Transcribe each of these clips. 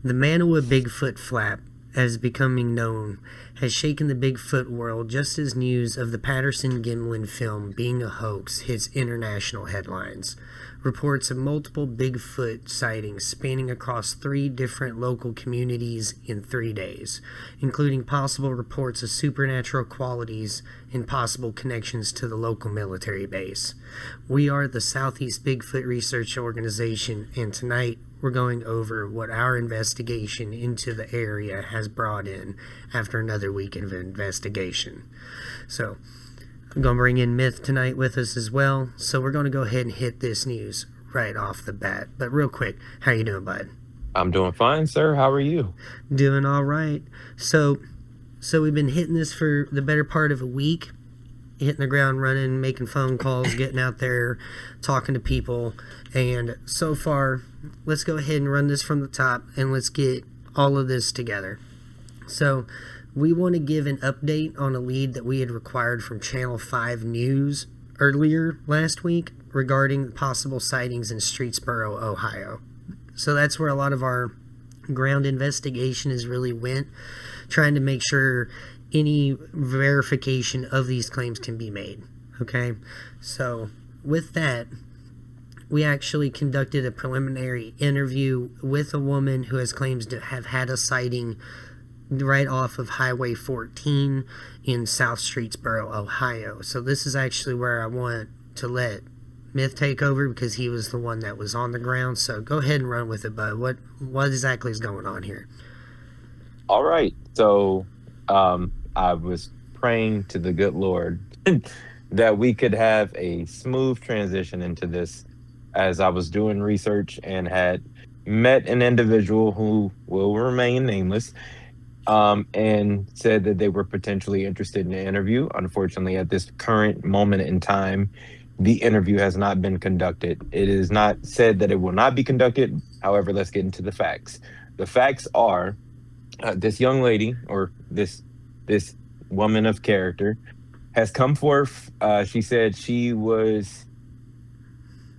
The Mantua Bigfoot Flap, as becoming known, has shaken the Bigfoot world just as news of the Patterson-Gimlin film being a hoax hits international headlines. Reports of multiple Bigfoot sightings spanning across 3 different local communities in 3 days, including possible reports of supernatural qualities and possible connections to the local military base. We are the Southeast Bigfoot Research Organization, and tonight we're going over what our investigation into the area has brought in after another week of investigation. So, I'm going to bring in Myth tonight with us as well, so we're going to go ahead and hit this news right off the bat. But real quick, how you doing, bud? I'm doing fine, sir. How are you? Doing all right. So we've been hitting this for the better part of a week, hitting the ground running, making phone calls, getting out there, talking to people, and so far, let's go ahead and run this from the top, and let's get all of this together. So, we want to give an update on a lead that we had required from Channel 5 News earlier last week regarding possible sightings in Streetsboro, Ohio. So that's where a lot of our ground investigation has really went, trying to make sure any verification of these claims can be made. Okay? So, with that, we actually conducted a preliminary interview with a woman who has claims to have had a sighting right off of Highway 14 in South Streetsboro, Ohio. So this is actually where I want to let Myth take over because he was the one that was on the ground. So go ahead and run with it, bud. What exactly is going on here? All right. So I was praying to the good Lord that we could have a smooth transition into this as I was doing research and had met an individual who will remain nameless, and said that they were potentially interested in the interview. Unfortunately, at this current moment in time, the interview has not been conducted. It is not said that it will not be conducted. However, let's get into the facts. The facts are this young lady, or this woman of character, has come forth. She said she was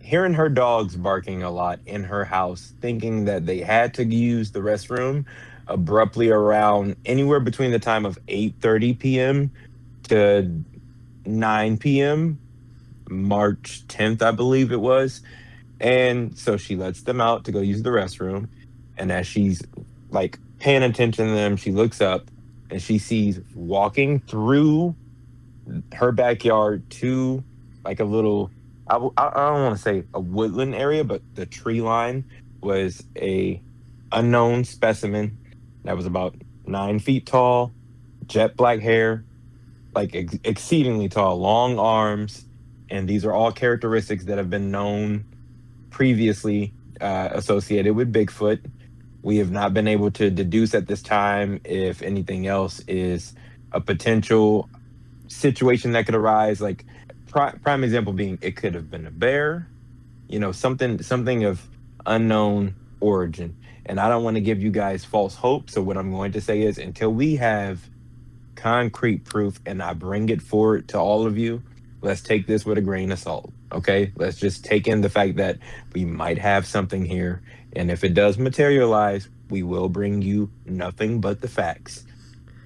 hearing her dogs barking a lot in her house, thinking that they had to use the restroom abruptly around anywhere between the time of 8:30 p.m. to 9 p.m. March 10th, I believe it was. And so she lets them out to go use the restroom. And as she's like paying attention to them, she looks up and she sees walking through her backyard to like a little, I don't want to say a woodland area, but the tree line was a unknown specimen that was about 9 feet tall, jet black hair, like exceedingly tall, long arms. And these are all characteristics that have been known previously associated with Bigfoot. We have not been able to deduce at this time if anything else is a potential situation that could arise. Like prime example being, it could have been a bear, something of unknown origin. And I don't want to give you guys false hope. So what I'm going to say is, until we have concrete proof and I bring it forward to all of you, let's take this with a grain of salt. Okay, let's just take in the fact that we might have something here. And if it does materialize, we will bring you nothing but the facts.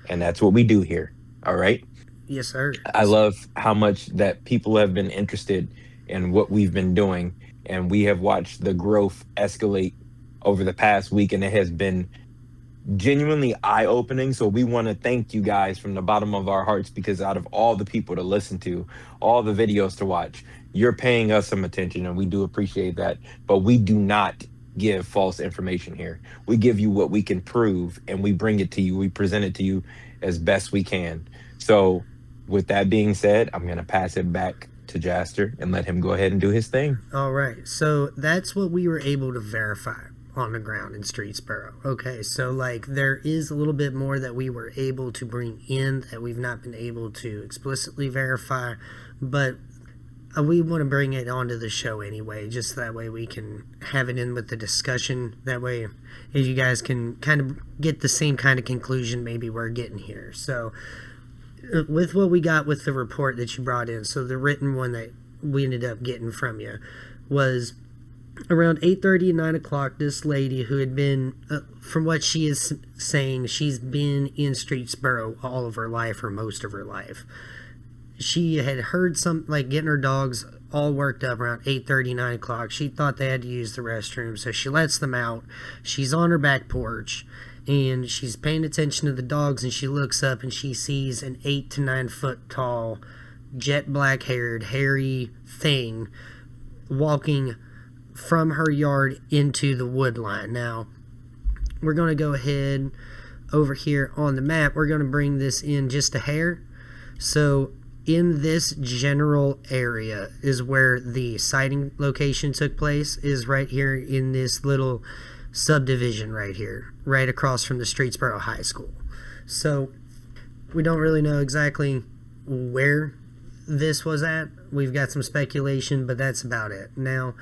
And that's what we do here. All right. Yes, sir. I love how much that people have been interested in what we've been doing. And we have watched the growth escalate over the past week, and it has been genuinely eye-opening. So we want to thank you guys from the bottom of our hearts, because out of all the people to listen to, all the videos to watch, you're paying us some attention, and we do appreciate that. But we do not give false information here. We give you what we can prove, and we bring it to you. We present it to you as best we can. So with that being said, I'm going to pass it back to Jaster and let him go ahead and do his thing. All right. So that's what we were able to verify on the ground in Streetsboro. Okay, so like there is a little bit more that we were able to bring in that we've not been able to explicitly verify, but we want to bring it onto the show anyway, just that way we can have it in with the discussion. That way you guys can kind of get the same kind of conclusion maybe we're getting here. So with what we got with the report that you brought in, so the written one that we ended up getting from you was Around 8:30 and 9 o'clock, this lady who had been, from what she is saying, she's been in Streetsboro all of her life or most of her life. She had heard some, like, getting her dogs all worked up around 8:30, 9 o'clock. She thought they had to use the restroom, so she lets them out. She's on her back porch, and she's paying attention to the dogs, and she looks up and she sees an 8 to 9 foot tall, jet black haired, hairy thing walking from her yard into the wood line. Now, we're going to go ahead over here on the map. We're going to bring this in just a hair. So in this general area is where the sighting location took place, is right here in this little subdivision right here, right across from the Streetsboro High School. So we don't really know exactly where this was at. We've got some speculation, but that's about it. Now,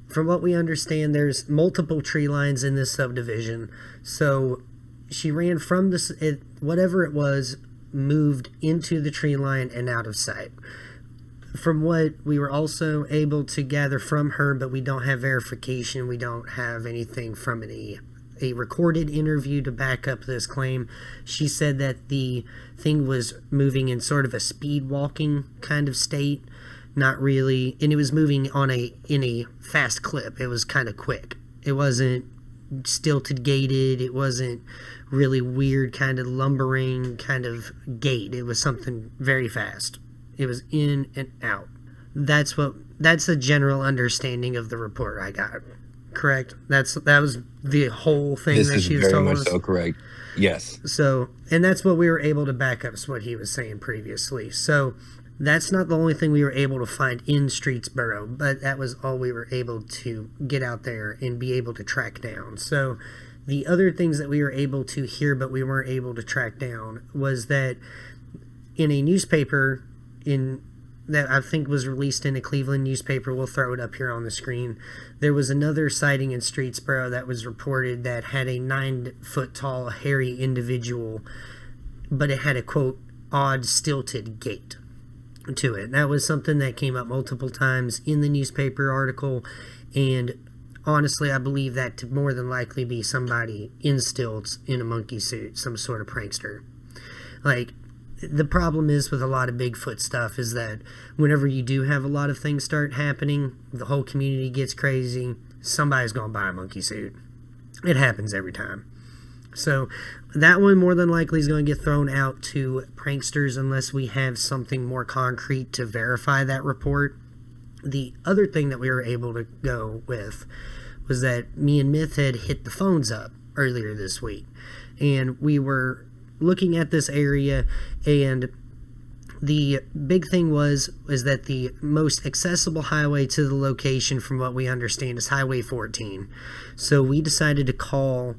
from what we understand, there's multiple tree lines in this subdivision. So she ran from this, whatever it was, moved into the tree line and out of sight. From what we were also able to gather from her, but we don't have verification, we don't have anything from a recorded interview to back up this claim. She said that the thing was moving in sort of a speed walking kind of state, not really, and it was moving in a fast clip. It was kind of quick. It wasn't stilted gated. It wasn't really weird kind of lumbering kind of gait. It was something very fast. It was in and out. That's the general understanding of the report I got. Correct? That was the whole thing This that is she was very telling much us. so correct. Yes. So, and that's what we were able to back up, is what he was saying previously. So that's not the only thing we were able to find in Streetsboro, but that was all we were able to get out there and be able to track down. So the other things that we were able to hear but we weren't able to track down was that in a newspaper that I think was released in a Cleveland newspaper, we'll throw it up here on the screen, there was another sighting in Streetsboro that was reported that had a 9 foot tall hairy individual, but it had a, quote, odd stilted gait to it. That was something that came up multiple times in the newspaper article, and honestly, I believe that to more than likely be somebody in stilts in a monkey suit, some sort of prankster. Like, the problem is with a lot of Bigfoot stuff is that whenever you do have a lot of things start happening, the whole community gets crazy, somebody's going to buy a monkey suit. It happens every time. So that one more than likely is going to get thrown out to pranksters unless we have something more concrete to verify that report. The other thing that we were able to go with was that me and Myth had hit the phones up earlier this week, and we were looking at this area, and the big thing was that the most accessible highway to the location, from what we understand, is Highway 14. So we decided to call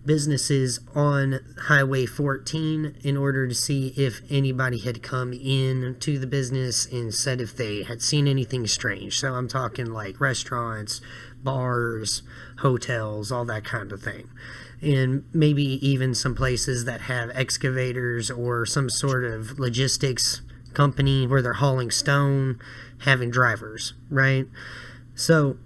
businesses on Highway 14 in order to see if anybody had come in to the business and said if they had seen anything strange. So I'm talking like restaurants, bars, hotels, all that kind of thing. And maybe even some places that have excavators or some sort of logistics company where they're hauling stone, having drivers, right? So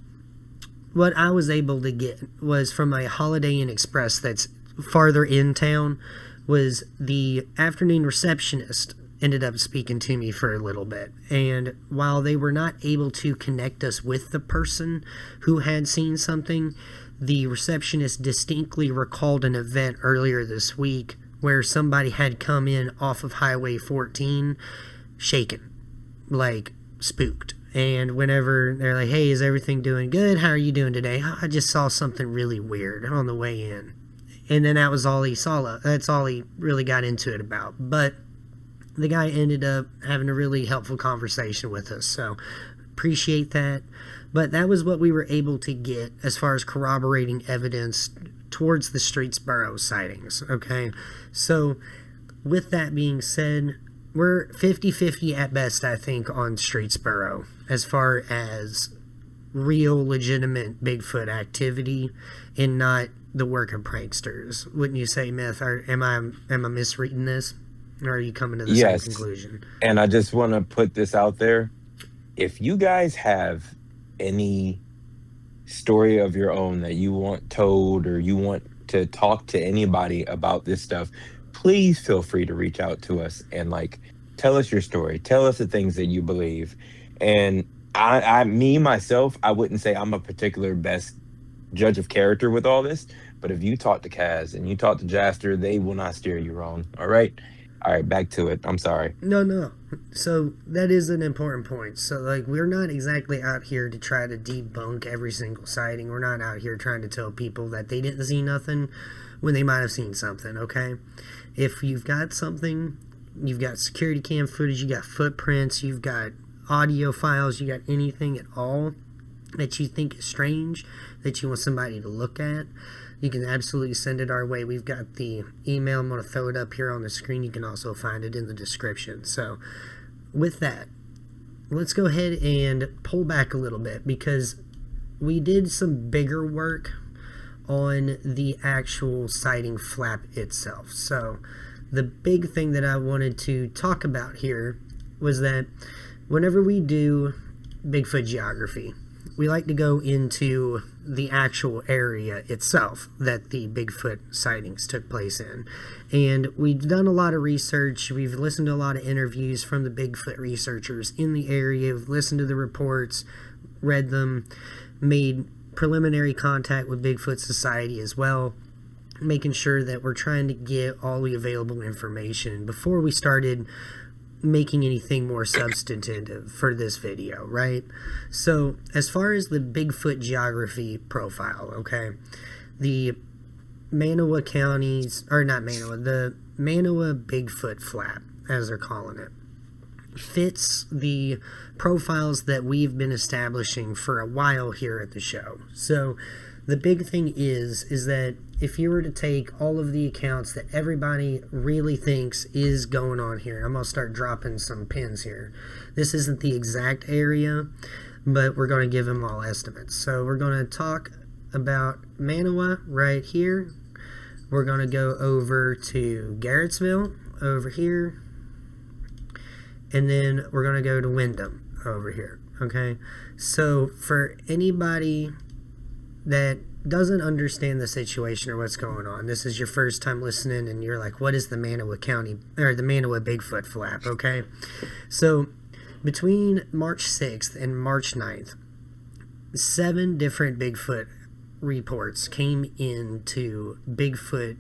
what I was able to get was from a Holiday Inn Express that's farther in town, was the afternoon receptionist ended up speaking to me for a little bit. And while they were not able to connect us with the person who had seen something, the receptionist distinctly recalled an event earlier this week where somebody had come in off of Highway 14 shaken, like spooked. And whenever they're like, hey, is everything doing good? How are you doing today? I just saw something really weird on the way in. And then that was all he saw. That's all he really got into it about. But the guy ended up having a really helpful conversation with us. So appreciate that. But that was what we were able to get as far as corroborating evidence towards the Streetsboro sightings. Okay. So with that being said, we're 50-50 at best, I think, on Streetsboro as far as real, legitimate Bigfoot activity and not the work of pranksters. Wouldn't you say, Myth? Or am I misreading this? Or are you coming to the same conclusion? And I just want to put this out there. If you guys have any story of your own that you want told, or you want to talk to anybody about this stuff, please feel free to reach out to us and like tell us your story. Tell us the things that you believe. And me myself, I wouldn't say I'm a particular best judge of character with all this, but if you talk to Kaz and you talk to Jaster, they will not steer you wrong. All right. All right, back to it. I'm sorry. No. So that is an important point. So like, we're not exactly out here to try to debunk every single sighting. We're not out here trying to tell people that they didn't see nothing when they might have seen something, okay? If you've got something, you've got security cam footage, you got footprints, you've got audio files, you got anything at all that you think is strange, that you want somebody to look at, you can absolutely send it our way. We've got the email. I'm going to throw it up here on the screen. You can also find it in the description. So with that, let's go ahead and pull back a little bit, because we did some bigger work on the actual sighting flap itself. So the big thing that I wanted to talk about here was that whenever we do Bigfoot geography, we like to go into the actual area itself that the Bigfoot sightings took place in. And we've done a lot of research. We've listened to a lot of interviews from the Bigfoot researchers in the area. We've listened to the reports, read them, made preliminary contact with Bigfoot Society as well, making sure that we're trying to get all the available information before we started making anything more substantive for this video, right? So as far as the Bigfoot geography profile, okay, the Mantua counties, or not Mantua, the Mantua Bigfoot Flap, as they're calling it, fits the profiles that we've been establishing for a while here at the show. So the big thing is that if you were to take all of the accounts that everybody really thinks is going on here, I'm going to start dropping some pins here. This isn't the exact area, but we're going to give them all estimates. So we're going to talk about Mantua right here. We're going to go over to Garrettsville over here. And then we're going to go to Wyndham over here. Okay. So for anybody that doesn't understand the situation or what's going on, this is your first time listening and you're like, what is the Mantua County, or the Mantua Bigfoot Flap? Okay. So between March 6th and March 9th, 7 different Bigfoot reports came into Bigfoot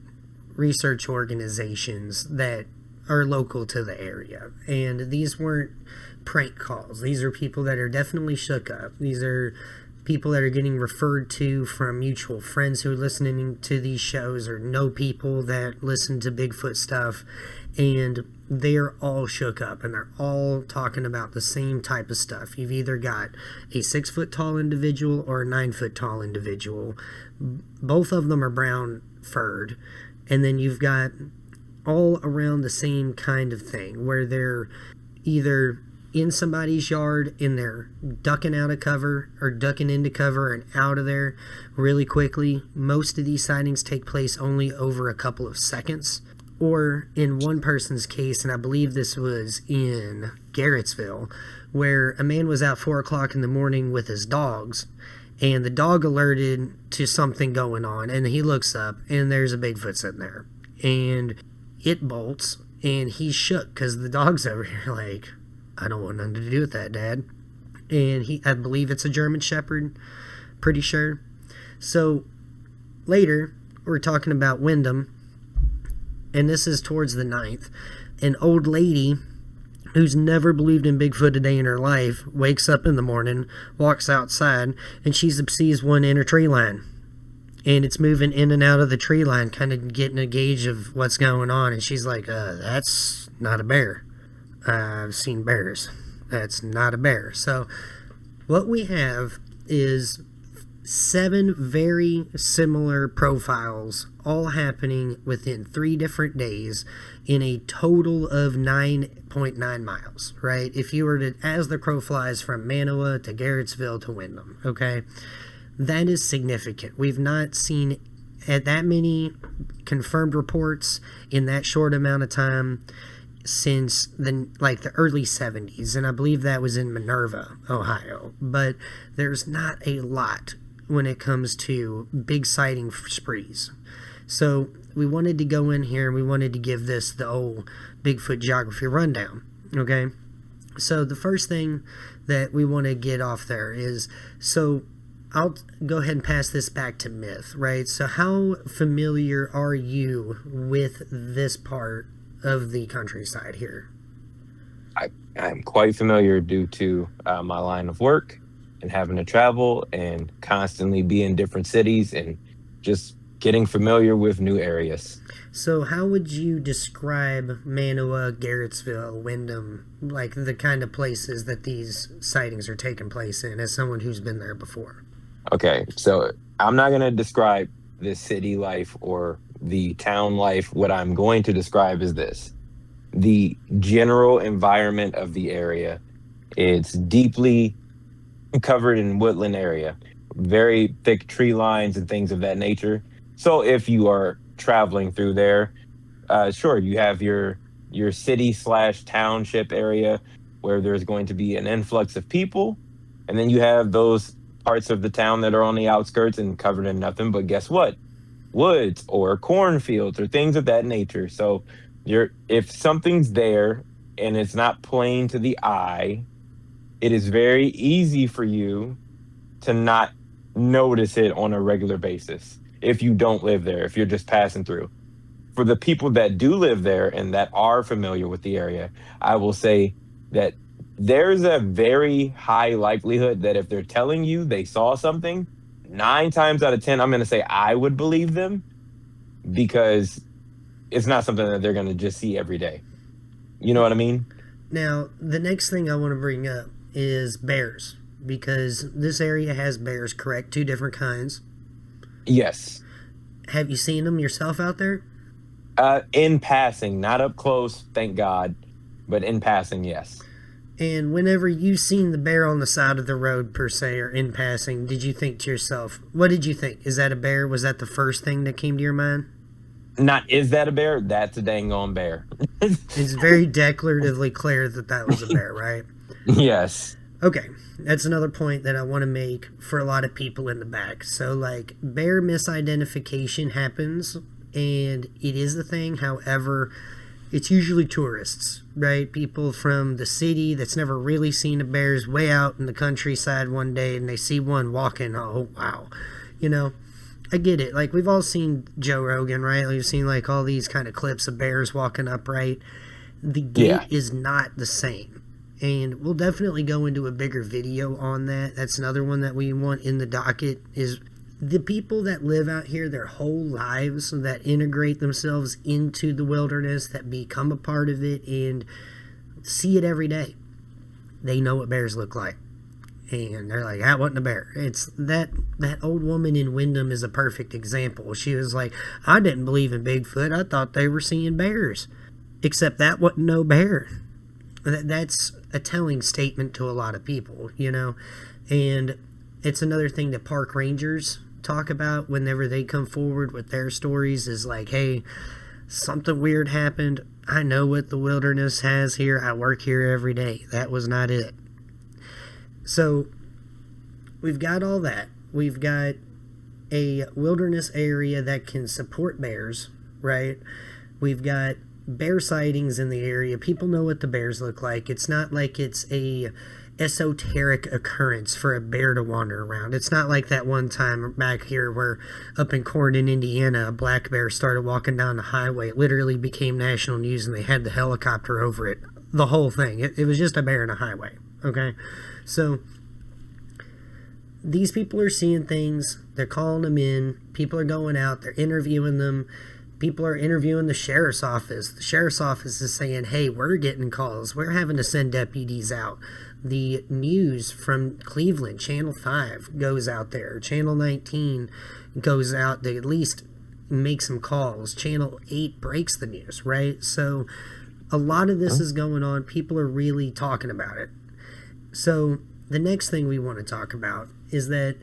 research organizations that are local to the area. And these weren't prank calls. These are people that are definitely shook up. These are people that are getting referred to from mutual friends who are listening to these shows or know people that listen to Bigfoot stuff, and they're all shook up and they're all talking about the same type of stuff. You've either got a 6-foot tall individual or a 9-foot tall individual. Both of them are brown furred, and then you've got all around the same kind of thing where they're either in somebody's yard and they're ducking out of cover or ducking into cover and out of there really quickly. Most of these sightings take place only over a couple of seconds. Or in one person's case, and I believe this was in Garrettsville, where a man was out 4 o'clock in the morning with his dogs, and the dog alerted to something going on, and he looks up and there's a Bigfoot sitting there, and it bolts, and he's shook because the dog's over here like, I don't want nothing to do with that, Dad. And I believe it's a German Shepherd, pretty sure. So later, we're talking about Wyndham, and this is towards the 9th. An old lady who's never believed in Bigfoot a day in her life wakes up in the morning, walks outside, and she sees one in her tree line. And it's moving in and out of the tree line, kind of getting a gauge of what's going on. And she's like, that's not a bear. I've seen bears. That's not a bear. So what we have is 7 very similar profiles all happening within 3 different days in a total of 9.9 miles, right? If you were to, as the crow flies, from Mantua to Garrettsville to Wyndham, okay? That is significant. We've not seen that many confirmed reports in that short amount of time since the early 70s, and I believe that was in Minerva, Ohio. But there's not a lot when it comes to big sighting sprees. So we wanted to go in here and we wanted to give this the old Bigfoot geography rundown. Okay, so the first thing that we want to get off there is, so I'll go ahead and pass this back to Myth, right? So how familiar are you with this part of the countryside here? I'm quite familiar due to my line of work and having to travel and constantly be in different cities and just getting familiar with new areas. So how would you describe Mantua, Garrettsville, Wyndham, like the kind of places that these sightings are taking place in, as someone who's been there before? Okay, so I'm not going to describe the city life or the town life. What I'm going to describe is this: the general environment of the area. It's deeply covered in woodland area, very thick tree lines and things of that nature. So if you are traveling through there, sure, you have your city slash township area where there's going to be an influx of people, and then you have those parts of the town that are on the outskirts and covered in nothing but, guess what, woods or cornfields or things of that nature. So if something's there and it's not plain to the eye, it is very easy for you to not notice it on a regular basis if you don't live there, if you're just passing through. For the people that do live there and that are familiar with the area, I will say that there's a very high likelihood that if they're telling you they saw something, 9 times out of 10, I'm going to say I would believe them, because it's not something that they're going to just see every day. You know what I mean? Now, the next thing I want to bring up is bears, because this area has bears, correct? 2 different kinds. Yes. Have you seen them yourself out there? In passing, not up close, thank God, but in passing, yes. And whenever you seen the bear on the side of the road, per se, or in passing, did you think to yourself, what did you think? Is that a bear? Was that the first thing that came to your mind? Not, is that a bear? That's a dang on bear. It's very declaratively clear that that was a bear, right? Yes. Okay, that's another point that I want to make for a lot of people in the back. So, like, bear misidentification happens, and it is a thing. However, it's usually tourists, right? People from the city that's never really seen a bear's way out in the countryside one day, and they see one walking. Oh, wow. You know, I get it. Like, we've all seen Joe Rogan, right? We've seen, like, all these kind of clips of bears walking upright. The gait is not the same. And we'll definitely go into a bigger video on that. That's another one that we want in the docket, is the people that live out here their whole lives, that integrate themselves into the wilderness, that become a part of it and see it every day. They know what bears look like. And they're like, that wasn't a bear. It's that old woman in Wyndham is a perfect example. She was like, I didn't believe in Bigfoot. I thought they were seeing bears. Except that wasn't no bear. That's a telling statement to a lot of people, you know. And it's another thing that park rangers talk about whenever they come forward with their stories, is like, hey, something weird happened. I know what the wilderness has here. I work here every day. That was not it. So we've got all that. We've got a wilderness area that can support bears, right? We've got bear sightings in the area. People know what the bears look like. It's not like it's a esoteric occurrence for a bear to wander around. It's not like that one time back here where up in Corydon, Indiana, a black bear started walking down the highway. It literally became national news and they had the helicopter over it. The whole thing. It was just a bear in a highway. Okay? So these people are seeing things. They're calling them in. People are going out. They're interviewing them. People are interviewing the sheriff's office. The sheriff's office is saying, hey, we're getting calls. We're having to send deputies out. The news from Cleveland, Channel 5, goes out there. Channel 19 goes out to at least make some calls. Channel 8 breaks the news, right? So a lot of this is going on. People are really talking about it. So the next thing we want to talk about is that,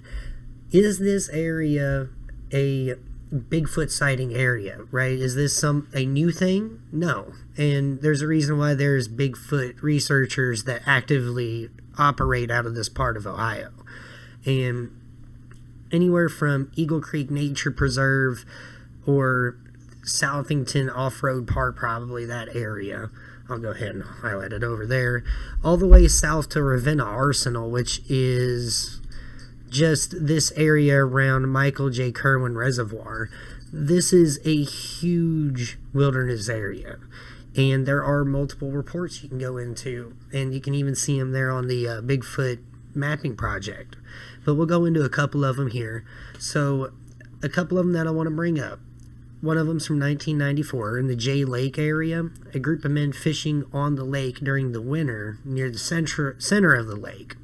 is this area a Bigfoot sighting area, right? Is this a new thing? No. And there's a reason why there's Bigfoot researchers that actively operate out of this part of Ohio. And anywhere from Eagle Creek Nature Preserve or Southington Off-Road Park, probably that area. I'll go ahead and highlight it over there. All the way south to Ravenna Arsenal, which is just this area around Michael J. Kerwin Reservoir. This is a huge wilderness area, and there are multiple reports you can go into, and you can even see them there on the Bigfoot mapping project. But we'll go into a couple of them here. So a couple of them that I want to bring up. One of them's from 1994 in the Jay Lake area. A group of men fishing on the lake during the winter near the center of the lake.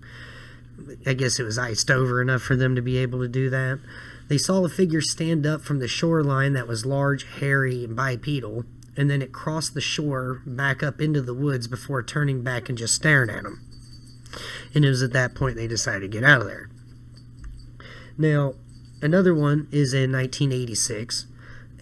I guess it was iced over enough for them to be able to do that. They saw a figure stand up from the shoreline that was large, hairy, and bipedal, and then it crossed the shore back up into the woods before turning back and just staring at them. And it was at that point they decided to get out of there. Now, another one is in 1986.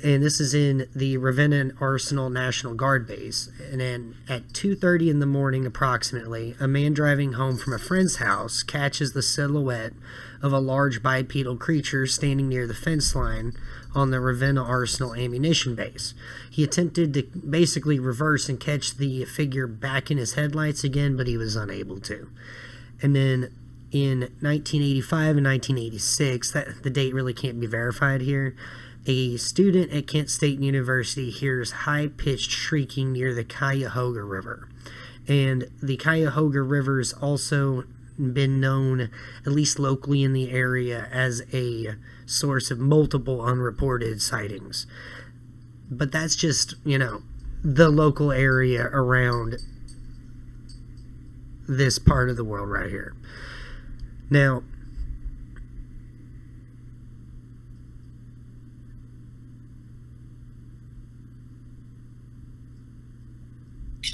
And this is in the Ravenna Arsenal National Guard base. And then at 2:30 in the morning approximately, a man driving home from a friend's house catches the silhouette of a large bipedal creature standing near the fence line on the Ravenna Arsenal ammunition base. He attempted to basically reverse and catch the figure back in his headlights again, but he was unable to. And then in 1985 and 1986, the date really can't be verified here, a student at Kent State University hears high-pitched shrieking near the Cuyahoga River. And the Cuyahoga River has also been known, at least locally in the area, as a source of multiple unreported sightings. But that's just, the local area around this part of the world right here. Now,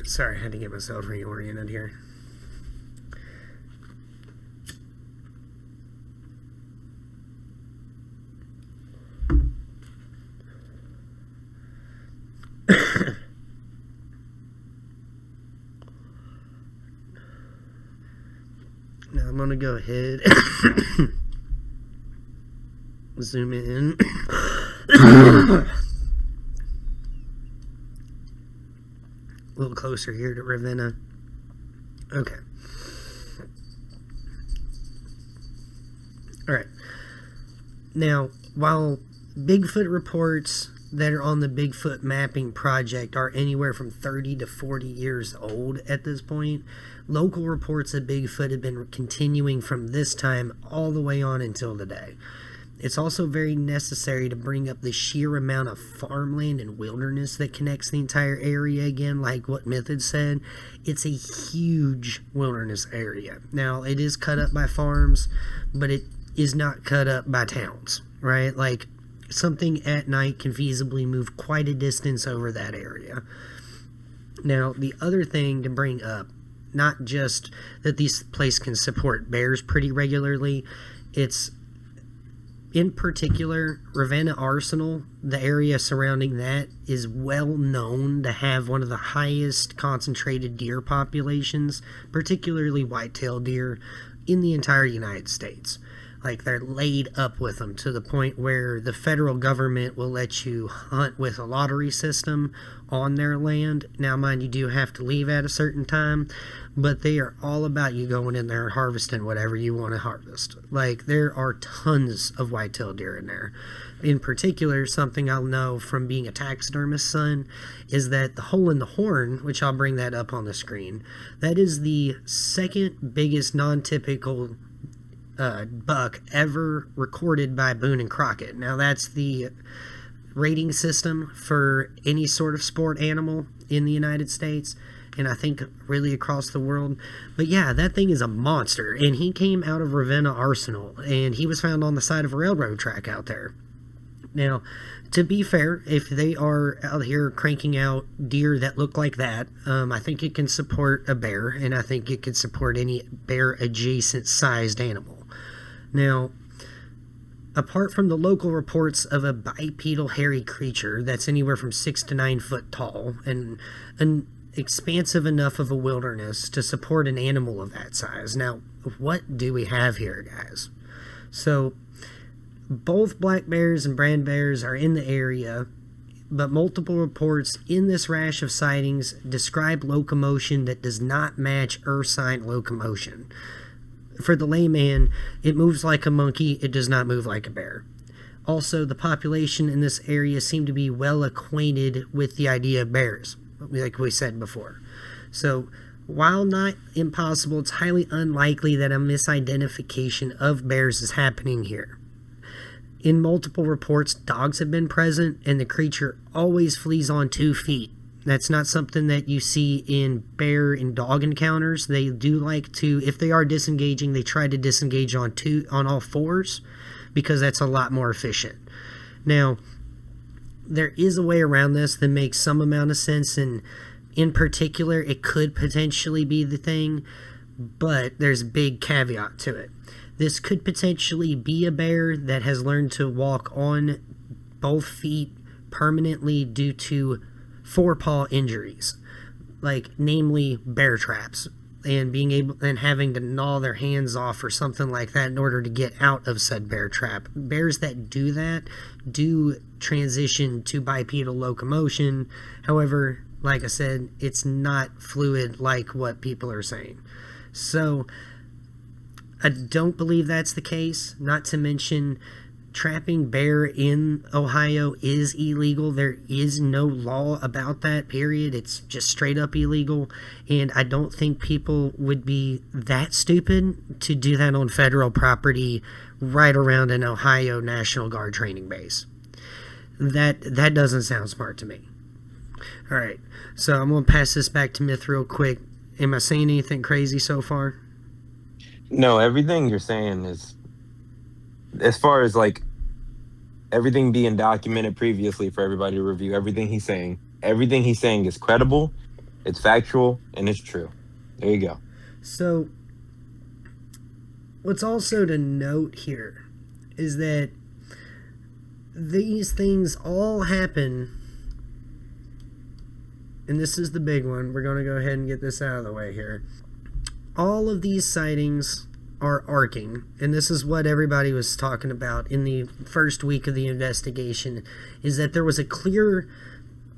sorry, I had to get myself reoriented here. Now I'm going to go ahead zoom in. A little closer here to Ravenna. Okay. Alright. Now, while Bigfoot reports that are on the Bigfoot mapping project are anywhere from 30 to 40 years old at this point, local reports of Bigfoot have been continuing from this time all the way on until today. It's also very necessary to bring up the sheer amount of farmland and wilderness that connects the entire area again, like what Myth had said. It's a huge wilderness area. Now, it is cut up by farms, but it is not cut up by towns, right? Like, something at night can feasibly move quite a distance over that area. Now, the other thing to bring up, not just that this place can support bears pretty regularly, it's in particular, Ravenna Arsenal, the area surrounding that, is well known to have one of the highest concentrated deer populations, particularly whitetail deer, in the entire United States. Like, they're laid up with them to the point where the federal government will let you hunt with a lottery system on their land. Now, mind you do have to leave at a certain time, but they are all about you going in there and harvesting whatever you want to harvest. Like, there are tons of whitetail deer in there. In particular, something I'll know from being a taxidermist's son is that the hole in the horn, which I'll bring that up on the screen, that is the second biggest non-typical buck ever recorded by Boone and Crockett. Now, that's the rating system for any sort of sport animal in the United States, and I think really across the world. But yeah, that thing is a monster, and he came out of Ravenna Arsenal, and he was found on the side of a railroad track out there. Now, to be fair, if they are out here cranking out deer that look like that, I think it can support a bear, and I think it could support any bear-adjacent sized animal. Now, apart from the local reports of a bipedal hairy creature that's anywhere from 6 to 9 foot tall and expansive enough of a wilderness to support an animal of that size. Now, what do we have here, guys? So, Both black bears and brown bears are in the area, but multiple reports in this rash of sightings describe locomotion that does not match ursine locomotion. For the layman, it moves like a monkey, it does not move like a bear. Also, the population in this area seem to be well acquainted with the idea of bears, like we said before. So, while not impossible, it's highly unlikely that a misidentification of bears is happening here. In multiple reports, dogs have been present, and the creature always flees on 2 feet. That's not something that you see in bear and dog encounters. They do like to, if they are disengaging, they try to disengage on all fours, because that's a lot more efficient. Now, there is a way around this that makes some amount of sense, and in particular, it could potentially be the thing, but there's a big caveat to it. This could potentially be a bear that has learned to walk on both feet permanently due to forepaw injuries, like namely bear traps, and being able and having to gnaw their hands off or something like that in order to get out of said bear trap. Bears that do that do transition to bipedal locomotion. However, like I said, it's not fluid like what people are saying. So I don't believe that's the case. Not to mention, trapping bear in Ohio is illegal. There is no law about that, period. It's just straight up illegal. And I don't think people would be that stupid to do that on federal property right around an Ohio National Guard training base. That doesn't sound smart to me. All right, so I'm going to pass this back to Myth real quick. Am I saying anything crazy so far? No, everything you're saying is, as far as like everything being documented previously for everybody to review, everything he's saying is credible, it's factual, and it's true. There you go. So, what's also to note here is that these things all happen, and this is the big one. We're going to go ahead and get this out of the way here. All of these sightings are arcing, and this is what everybody was talking about in the first week of the investigation, is that there was a clear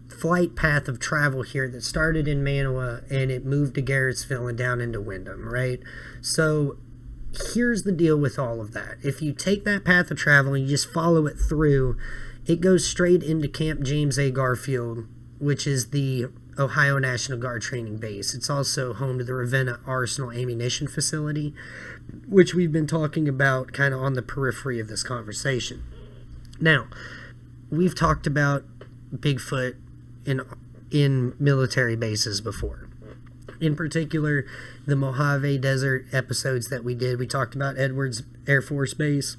flight path of travel here that started in Mantua and it moved to Garrettsville and down into Windham, right? So here's the deal with all of that. If you take that path of travel and you just follow it through, it goes straight into Camp James A. Garfield, which is the Ohio National Guard training base. It's also home to the Ravenna Arsenal Ammunition Facility, which we've been talking about kind of on the periphery of this conversation. Now, we've talked about Bigfoot in military bases before. In particular, the Mojave Desert episodes that we did, we talked about Edwards Air Force Base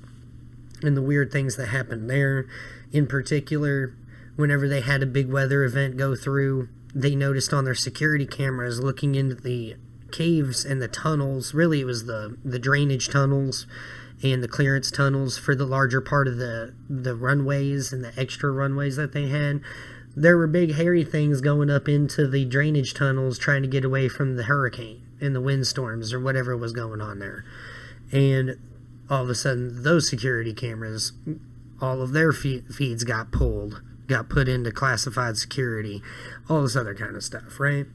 and the weird things that happened there. In particular, whenever they had a big weather event go through, they noticed on their security cameras looking into the caves and the tunnels, really it was the drainage tunnels and the clearance tunnels for the larger part of the runways and the extra runways that they had. There were big hairy things going up into the drainage tunnels trying to get away from the hurricane and the windstorms or whatever was going on there. And all of a sudden, those security cameras, all of their feeds got pulled, got put into classified security, all this other kind of stuff, right?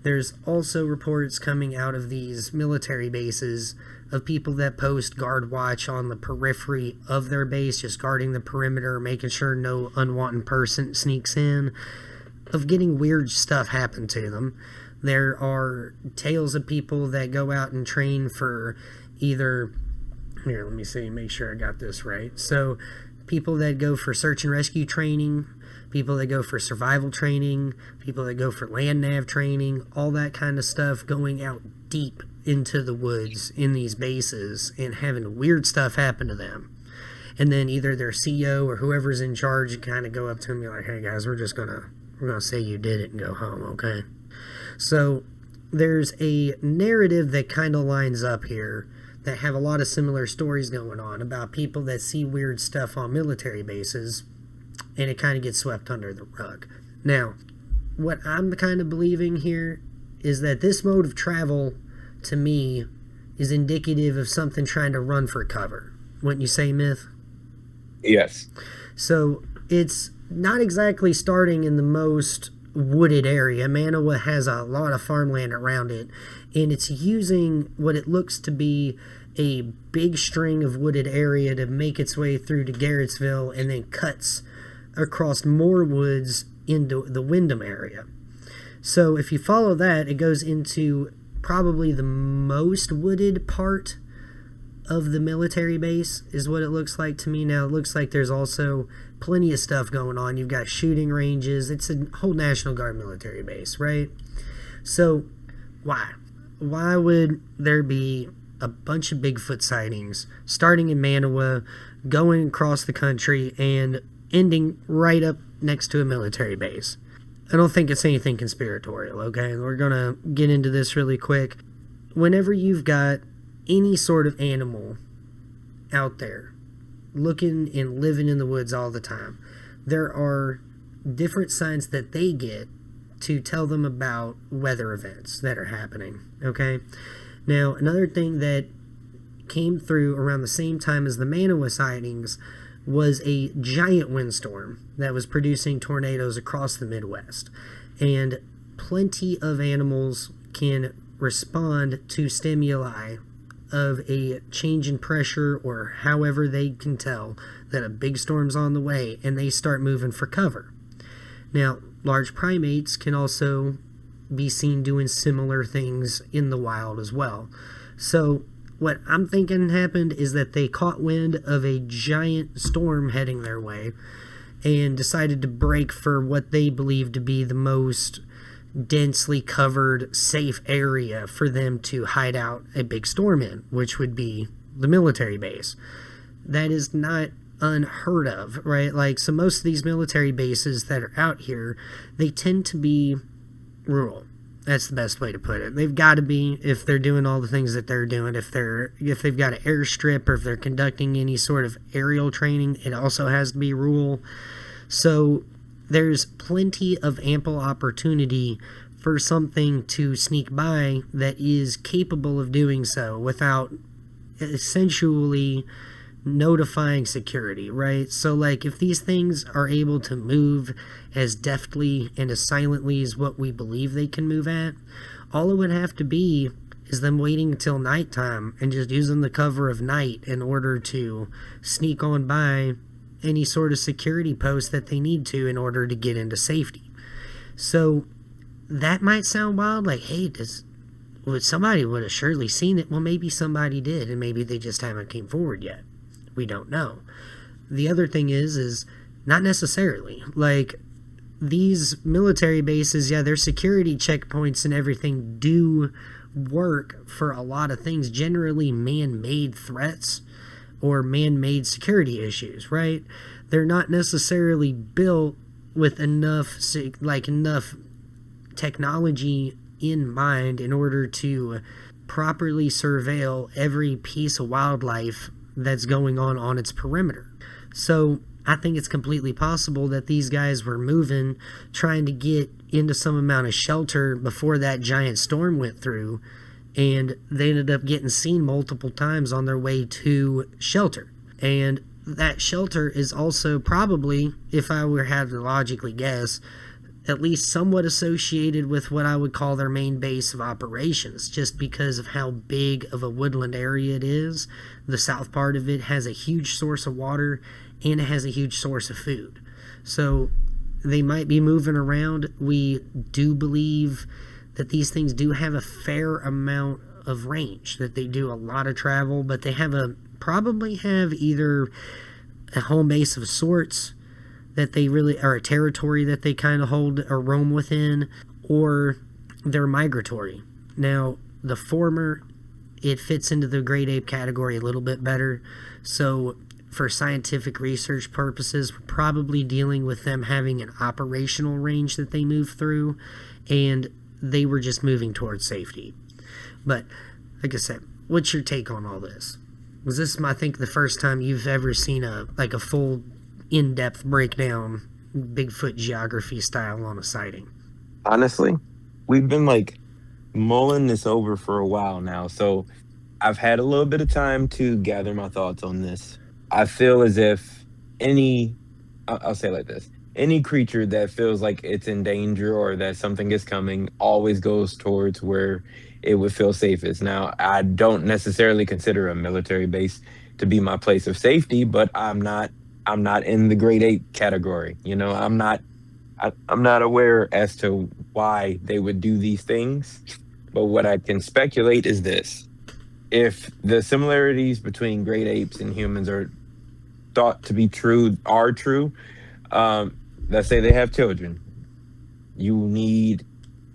There's also reports coming out of these military bases of people that post guard watch on the periphery of their base, just guarding the perimeter, making sure no unwanted person sneaks in, of getting weird stuff happen to them. There are tales of people that go out and train for either, here, let me see, make sure I got this right. So, people that go for search and rescue training, people that go for survival training, people that go for land nav training, all that kind of stuff, going out deep into the woods in these bases and having weird stuff happen to them. And then either their CO or whoever's in charge kind of go up to them and be like, hey guys, we're gonna say you did it and go home, okay? So there's a narrative that kind of lines up here that have a lot of similar stories going on about people that see weird stuff on military bases, and it kind of gets swept under the rug. Now, what I'm kind of believing here is that this mode of travel, to me, is indicative of something trying to run for cover. Wouldn't you say, Myth? Yes. So it's not exactly starting in the most wooded area. Mantua has a lot of farmland around it, and it's using what it looks to be a big string of wooded area to make its way through to Garrettsville, and then cuts across more woods into the Wyndham area. So if you follow that, it goes into probably the most wooded part of the military base, is what it looks like to me. Now it looks like there's also plenty of stuff going on. You've got shooting ranges. It's a whole National Guard military base, right? So why would there be a bunch of Bigfoot sightings starting in Mantua, going across the country, and ending right up next to a military base? I don't think it's anything conspiratorial, okay? We're gonna get into this really quick. Whenever you've got any sort of animal out there looking and living in the woods all the time, there are different signs that they get to tell them about weather events that are happening, okay? Now, another thing that came through around the same time as the Mantua sightings was a giant windstorm that was producing tornadoes across the Midwest. And plenty of animals can respond to stimuli of a change in pressure, or however they can tell that a big storm's on the way, and they start moving for cover. Now, large primates can also be seen doing similar things in the wild as well. So what I'm thinking happened is that they caught wind of a giant storm heading their way and decided to break for what they believed to be the most densely covered, safe area for them to hide out a big storm in, which would be the military base. That is not unheard of, right? Like, so most of these military bases that are out here, they tend to be rural. That's the best way to put it. They've got to be, if they're doing all the things that they're doing. If they've got an airstrip, or if they're conducting any sort of aerial training, it also has to be rural. So there's plenty of ample opportunity for something to sneak by that is capable of doing so without essentially notifying security, right? So like, if these things are able to move as deftly and as silently as what we believe they can move at, all it would have to be is them waiting until nighttime and just using the cover of night in order to sneak on by any sort of security post that they need to in order to get into safety. So that might sound wild, like, hey, somebody would have surely seen it. Well, maybe somebody did, and maybe they just haven't came forward yet. We don't know. The other thing is not necessarily. Like, these military bases, yeah, their security checkpoints and everything do work for a lot of things, generally man-made threats or man-made security issues, right? They're not necessarily built with enough technology in mind in order to properly surveil every piece of wildlife that's going on its perimeter. So I think it's completely possible that these guys were moving, trying to get into some amount of shelter before that giant storm went through, and they ended up getting seen multiple times on their way to shelter. And that shelter is also probably, if I were had to logically guess, at least somewhat associated with what I would call their main base of operations, just because of how big of a woodland area it is. The south part of it has a huge source of water, and it has a huge source of food. So they might be moving around. We do believe that these things do have a fair amount of range, that they do a lot of travel, but they probably have either a home base of sorts that they really are, a territory that they kind of hold or roam within, or they're migratory. Now, the former, it fits into the great ape category a little bit better. So for scientific research purposes, we're probably dealing with them having an operational range that they move through, and they were just moving towards safety. But like I said, what's your take on all this? Was this, I think, the first time you've ever seen a full in-depth breakdown, Bigfoot geography style on a sighting? Honestly, we've been mulling this over for a while now, so I've had a little bit of time to gather my thoughts on this. I feel as if any, I'll say it like this: any creature that feels like it's in danger or that something is coming always goes towards where it would feel safest. Now, I don't necessarily consider a military base to be my place of safety, but I'm not in the grade 8 category. You know, I'm not aware as to why they would do these things. But what I can speculate is this: if the similarities between great apes and humans are thought to be true, are true, um, let's say they have children. You need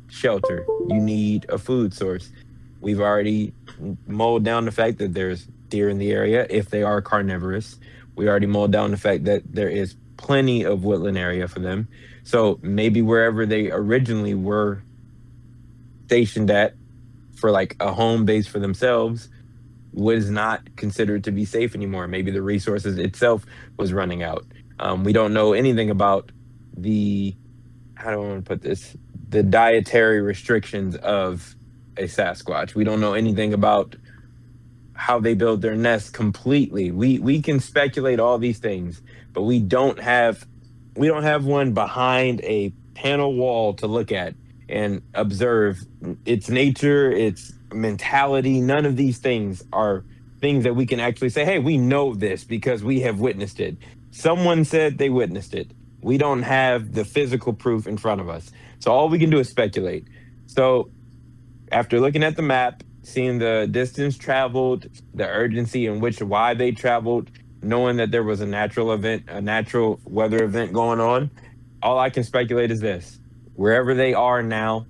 shelter. You need a food source. We've already mulled down the fact that there's deer in the area if they are carnivorous. We already mulled down the fact that there is plenty of woodland area for them. So maybe wherever they originally were stationed at for like a home base for themselves was not considered to be safe anymore. Maybe the resources itself was running out. We don't know anything about the, how do I want to put this, the dietary restrictions of a Sasquatch. We don't know anything about how they build their nests completely. We can speculate all these things, but we don't have one behind a panel wall to look at and observe its nature, its mentality. None of these things are things that we can actually say, hey, we know this because we have witnessed it. Someone said they witnessed it. We don't have the physical proof in front of us. So all we can do is speculate. So after looking at the map, seeing the distance traveled, the urgency in which why they traveled, knowing that there was a natural event, a natural weather event going on, all I can speculate is this: wherever they are now,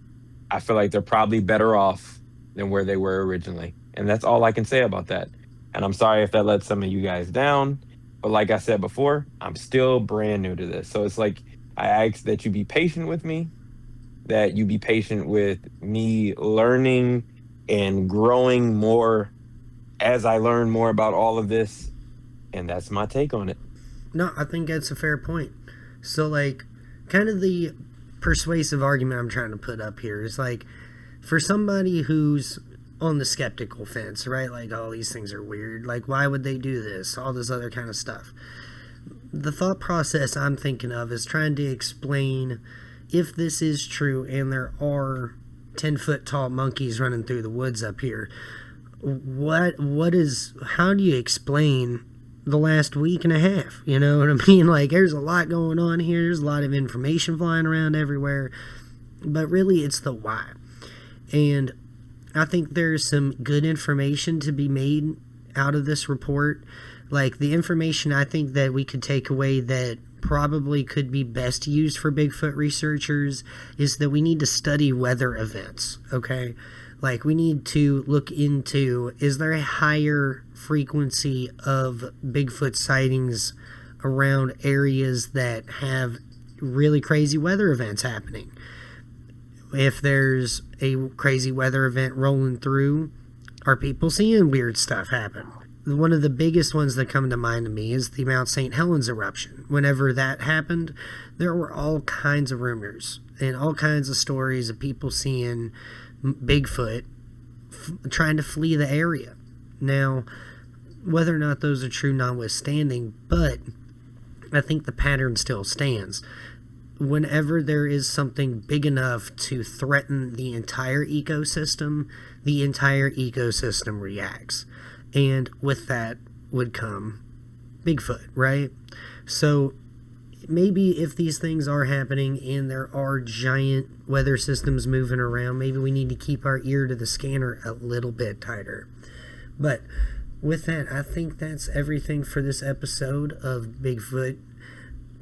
I feel like they're probably better off than where they were originally. And that's all I can say about that. And I'm sorry if that let some of you guys down. But like I said before, I'm still brand new to this. So it's like I ask that you be patient with me, that you be patient with me learning and growing more as I learn more about all of this. And that's my take on it. No, I think that's a fair point. So, like, kind of the persuasive argument I'm trying to put up here is like, for somebody who's on the skeptical fence, right? Like, oh, these things are weird. Like, why would they do this? All this other kind of stuff. The thought process I'm thinking of is trying to explain if this is true and there are 10-foot tall monkeys running through the woods up here. How do you explain the last week and a half? You know what I mean? Like, there's a lot going on here. There's a lot of information flying around everywhere. But really, it's the why. And I think there's some good information to be made out of this report. Like, the information I think that we could take away that probably could be best used for Bigfoot researchers is that we need to study weather events, okay? Like, we need to look into, is there a higher frequency of Bigfoot sightings around areas that have really crazy weather events happening? If there's a crazy weather event rolling through, are people seeing weird stuff happen? One of the biggest ones that come to mind to me is the Mount St. Helens eruption. Whenever that happened, there were all kinds of rumors and all kinds of stories of people seeing Bigfoot trying to flee the area. Now, whether or not those are true notwithstanding, but I think the pattern still stands. Whenever there is something big enough to threaten the entire ecosystem reacts. And with that would come Bigfoot, right? So maybe if these things are happening and there are giant weather systems moving around, maybe we need to keep our ear to the scanner a little bit tighter. But with that, I think that's everything for this episode of Bigfoot.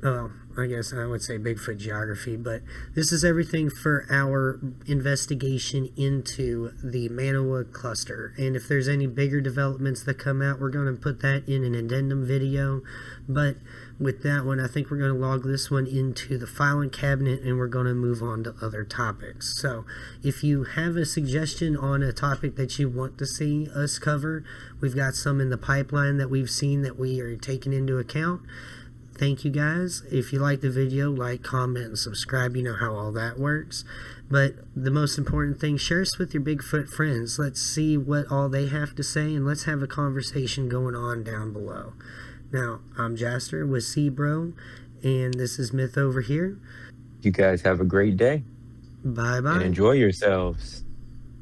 I guess I would say Bigfoot geography, but this is everything for our investigation into the Mantua cluster. And if there's any bigger developments that come out, we're going to put that in an addendum video. But with that one, I think we're going to log this one into the filing cabinet and we're going to move on to other topics. So if you have a suggestion on a topic that you want to see us cover, we've got some in the pipeline that we've seen that we are taking into account. Thank you guys. If you like the video, like, comment, and subscribe. You know how all that works. But the most important thing, share us with your Bigfoot friends. Let's see what all they have to say, and let's have a conversation going on down below. Now, I'm Jaster with Seabro, and this is Myth over here. You guys have a great day Bye and bye. enjoy yourselves.